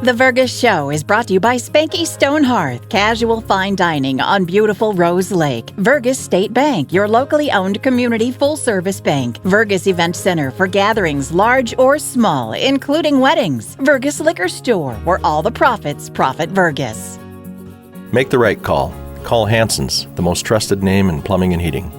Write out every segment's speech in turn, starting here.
The Vergas Show is brought to you by Spanky Stone Hearth, casual fine dining on beautiful Rose Lake. Vergas State Bank, your locally owned community full-service bank. Vergas Event Center for gatherings large or small, including weddings. Vergas Liquor Store, where all the profits profit Vergas. Make the right call. Call Hanson's, the most trusted name in plumbing and heating.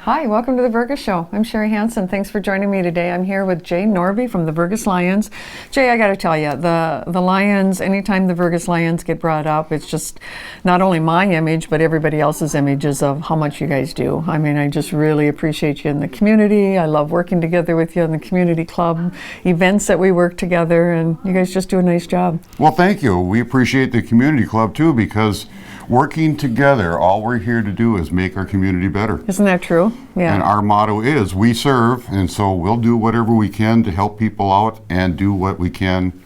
Hi, welcome to the Vergas Show. I'm Sherry Hanson. Thanks for joining me today. I'm here with Jay Norby from the Vergas Lions. Jay, I got to tell you, the Lions, anytime the Vergas Lions get brought up, it's just not only my image, but everybody else's images of how much you guys do. I mean, I just really appreciate you in the community. I love working together with you in the community club events that we work together, and you guys just do a nice job. Well, thank you. We appreciate the community club too, because working together, all we're here to do is make our community better. Isn't that true? Yeah. And our motto is, we serve, and so we'll do whatever we can to help people out and do what we can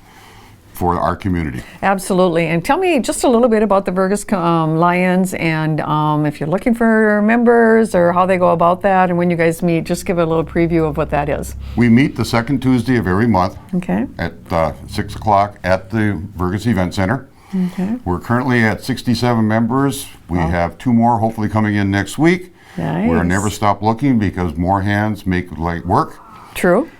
for our community. Absolutely. And tell me just a little bit about the Vergas Lions, and if you're looking for members or how they go about that, and when you guys meet, just give a little preview of what that is. We meet the second Tuesday of every month. Okay. At 6 o'clock at the Vergas Event Center. Okay. We're currently at 67 members. We have 2 more hopefully coming in next week. Nice. We'll never stop looking because more hands make light work. True.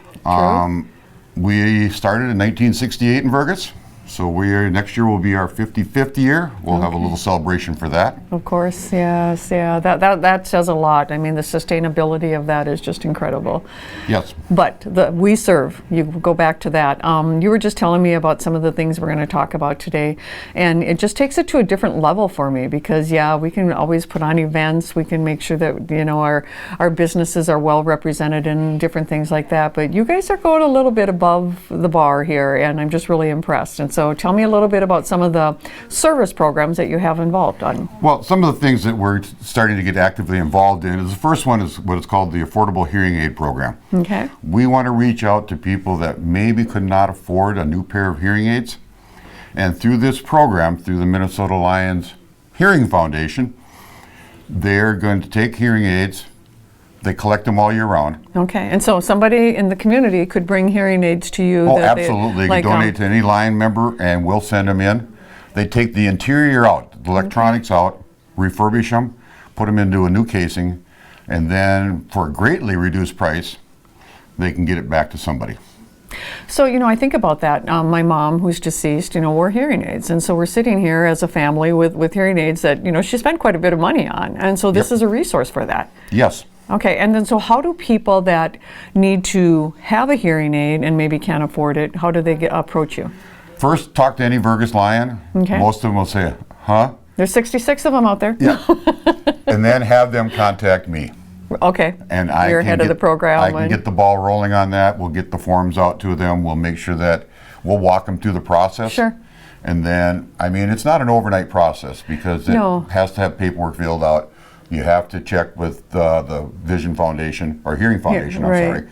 We started in 1968 in Vergas, so next year will be our 55th year. We'll have a little celebration for that. Of course, yes, yeah. That says a lot. I mean, the sustainability of that is just incredible. Yes. But we serve. You go back to that. You were just telling me about some of the things we're going to talk about today, and it just takes it to a different level for me because, yeah, we can always put on events. We can make sure that our businesses are well represented and different things like that. But you guys are going a little bit above the bar here, and I'm just really impressed. And so tell me a little bit about some of the service programs that you have involved on. Well, some of the things that we're starting to get actively involved in is the first one is what is called the Affordable Hearing Aid Program. Okay. We want to reach out to people that maybe could not afford a new pair of hearing aids. And through this program, through the Minnesota Lions Hearing Foundation, they're going to take hearing aids. They collect them all year round. Okay, and so somebody in the community could bring hearing aids to you. Oh, absolutely. They can donate to any Lion member and we'll send them in. They take the interior out, the electronics out, refurbish them, put them into a new casing, and then for a greatly reduced price, they can get it back to somebody. So, I think about that. My mom, who's deceased, wore hearing aids. And so we're sitting here as a family with hearing aids that, she spent quite a bit of money on. And so this is a resource for that. Yes. Okay, and then so how do people that need to have a hearing aid and maybe can't afford it, how do they approach you? First, talk to any Vergas Lion. Okay. Most of them will say, huh? There's 66 of them out there. Yeah. And then have them contact me. Okay. And you're ahead of the program. I can get the ball rolling on that. We'll get the forms out to them. We'll make sure that we'll walk them through the process. Sure. And then, it's not an overnight process because it has to have paperwork filled out. You have to check with the Vision Foundation, or Hearing Foundation, sorry.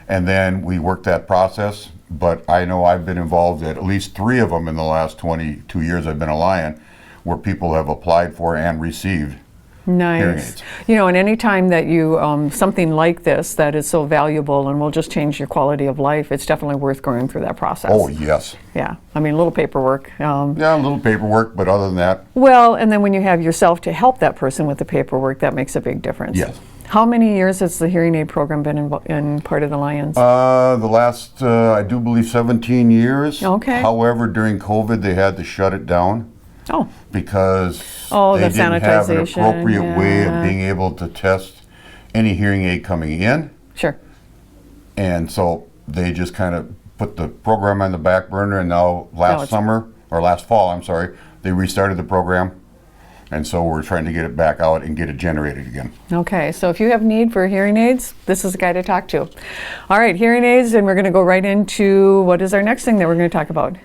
And then we work that process. But I know I've been involved at least 3 of them in the last 22 years I've been a Lion, where people have applied for and received hearing aids. And any time that you, something like this that is so valuable and will just change your quality of life, it's definitely worth going through that process. Oh, yes. Yeah, a little paperwork. Yeah, a little paperwork, but other than that. Well, and then when you have yourself to help that person with the paperwork, that makes a big difference. Yes. How many years has the hearing aid program been in part of the Lions? The last, I do believe, 17 years. Okay. However, during COVID, they had to shut it down. Oh. Because the they didn't have an sanitization, appropriate way of being able to test any hearing aid coming in. Sure. And so they just kind of put the program on the back burner, and now last fall, they restarted the program. And so we're trying to get it back out and get it generated again. Okay, so if you have need for hearing aids, this is the guy to talk to. All right, hearing aids, and we're going to go right into what is our next thing that we're going to talk about?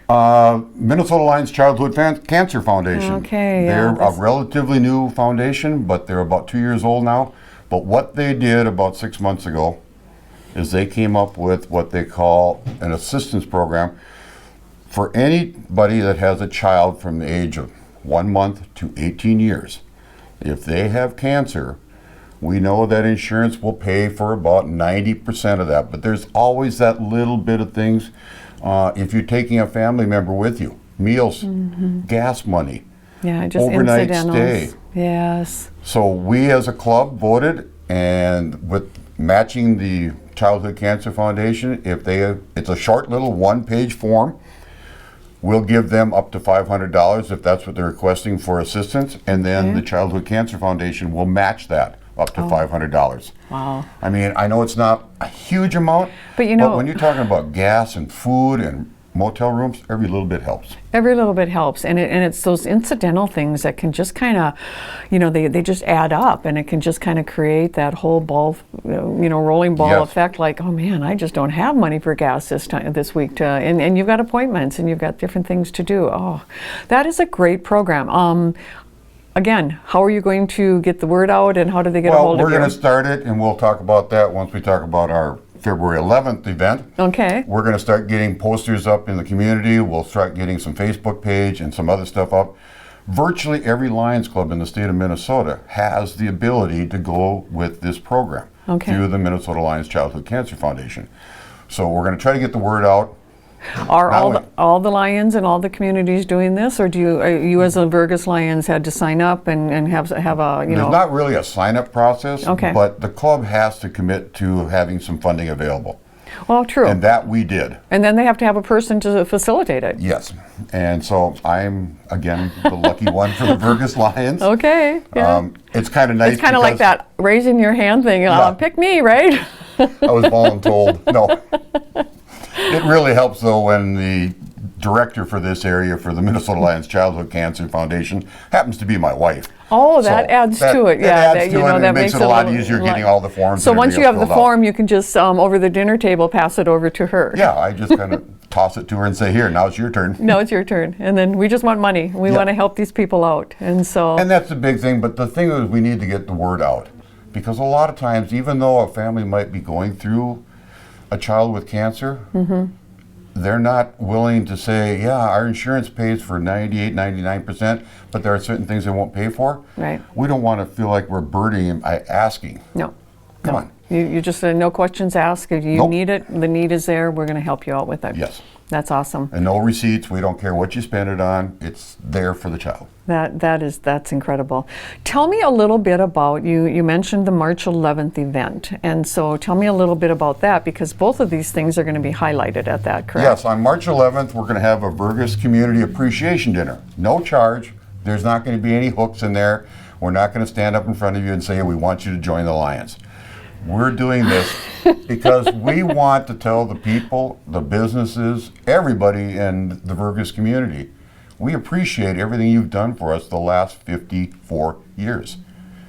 Minnesota Lions Childhood Cancer Foundation. Okay, They're a relatively new foundation, but they're about 2 years old now. But what they did about 6 months ago is they came up with what they call an assistance program for anybody that has a child from the age of 1 month to 18 years. If they have cancer, we know that insurance will pay for about 90% of that, but there's always that little bit of things If you're taking a family member with you, meals, gas money, yeah, just overnight incidentals. stay. Yes. So we as a club voted, and with matching the Childhood Cancer Foundation, it's a short little one-page form. We'll give them up to $500 if that's what they're requesting for assistance, and then the Childhood Cancer Foundation will match that up to $500. Wow. I mean, I know it's not a huge amount, but when you're talking about gas and food and motel rooms, every little bit helps. Every little bit helps, and it's those incidental things that can just kind of, they just add up, and it can just kind of create that whole ball, rolling ball effect. Like, oh man, I just don't have money for gas this week, and you've got appointments and you've got different things to do. Oh, that is a great program. Again, how are you going to get the word out, and how do they get a hold of you? Well, we're going to start it, and we'll talk about that once we talk about our February 11th event. Okay. We're going to start getting posters up in the community. We'll start getting some Facebook page and some other stuff up. Virtually every Lions Club in the state of Minnesota has the ability to go with this program through the Minnesota Lions Childhood Cancer Foundation. So we're going to try to get the word out. Are all the Lions and all the communities doing this, or do you as a Vergas Lions had to sign up and have a There's not really a sign-up process, okay, but the club has to commit to having some funding available. Well, true. And that we did. And then they have to have a person to facilitate it. Yes. And so I'm, again, the lucky one for the Vergas Lions. Okay. Yeah. It's kind of nice. It's kind of like that raising your hand thing. Pick me, right? I was voluntold. No. It really helps, though, when the director for this area for the Minnesota Lions Childhood Cancer Foundation happens to be my wife. Oh, that adds to it. Yeah, that makes it a lot easier getting all the forms. So once you have the form, you can just, over the dinner table, pass it over to her. Yeah, I just kind of toss it to her and say, here, now it's your turn. No, it's your turn. And then we just want money. We want to help these people out. And that's the big thing, but the thing is we need to get the word out. Because a lot of times, even though a family might be going through a child with cancer, they're not willing to say, yeah, our insurance pays for 98, 99%, but there are certain things they won't pay for. Right. We don't want to feel like we're burdening them by asking. No. Come on. You just said no questions asked. If you need it, the need is there, we're going to help you out with it. Yes. That's awesome. And no receipts. We don't care what you spend it on. It's there for the child. That's incredible. Tell me a little bit about, you mentioned the March 11th event, and so tell me a little bit about that, because both of these things are going to be highlighted at that, correct? Yes, on March 11th we're going to have a Vergas Community Appreciation Dinner. No charge. There's not going to be any hooks in there. We're not going to stand up in front of you and say, we want you to join the Lions. We're doing this because we want to tell the people, the businesses, everybody in the Vergas community, we appreciate everything you've done for us the last 54 years.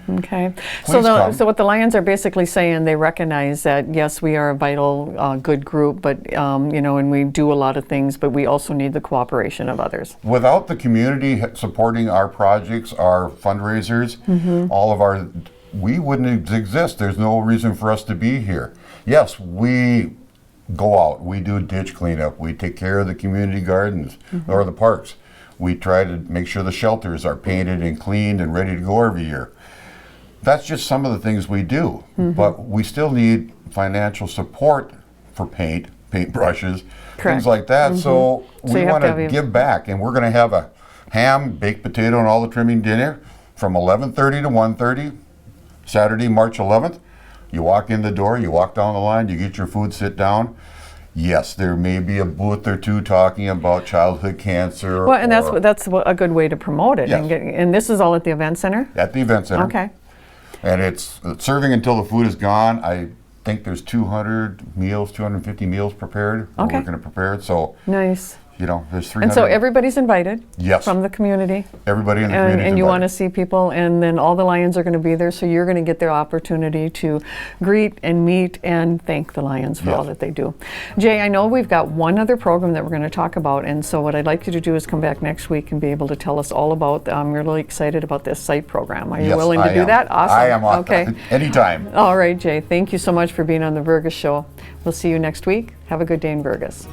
Okay. So what the Lions are basically saying, they recognize that, yes, we are a vital, good group, but, and we do a lot of things, but we also need the cooperation of others. Without the community supporting our projects, our fundraisers, all of we wouldn't exist. There's no reason for us to be here. Yes, we go out, we do ditch cleanup, we take care of the community gardens or the parks. We try to make sure the shelters are painted and cleaned and ready to go every year. That's just some of the things we do, but we still need financial support for paint brushes, things like that. So we want to give back, and we're going to have a ham, baked potato, and all the trimming dinner from 11:30 to 1:30. Saturday, March 11th, you walk in the door, you walk down the line, you get your food, sit down. Yes, there may be a booth or two talking about childhood cancer. Well, and that's a good way to promote it. Yes. And this is all at the event center? At the event center. Okay. And it's serving until the food is gone. I think there's 250 meals prepared. Okay. We're going to prepare it. So nice. There's 300. And so everybody's invited. Yes. From the community. Everybody in the community. And you want to see people, and then all the Lions are going to be there, so you're going to get their opportunity to greet and meet and thank the Lions for all that they do. Jay, I know we've got one other program that we're going to talk about, and so what I'd like you to do is come back next week and be able to tell us all about, I'm really excited about this site program. Are you willing to do that? Awesome. I am on. Okay. Anytime. All right, Jay. Thank you so much for being on the Vergas Show. We'll see you next week. Have a good day in Vergas.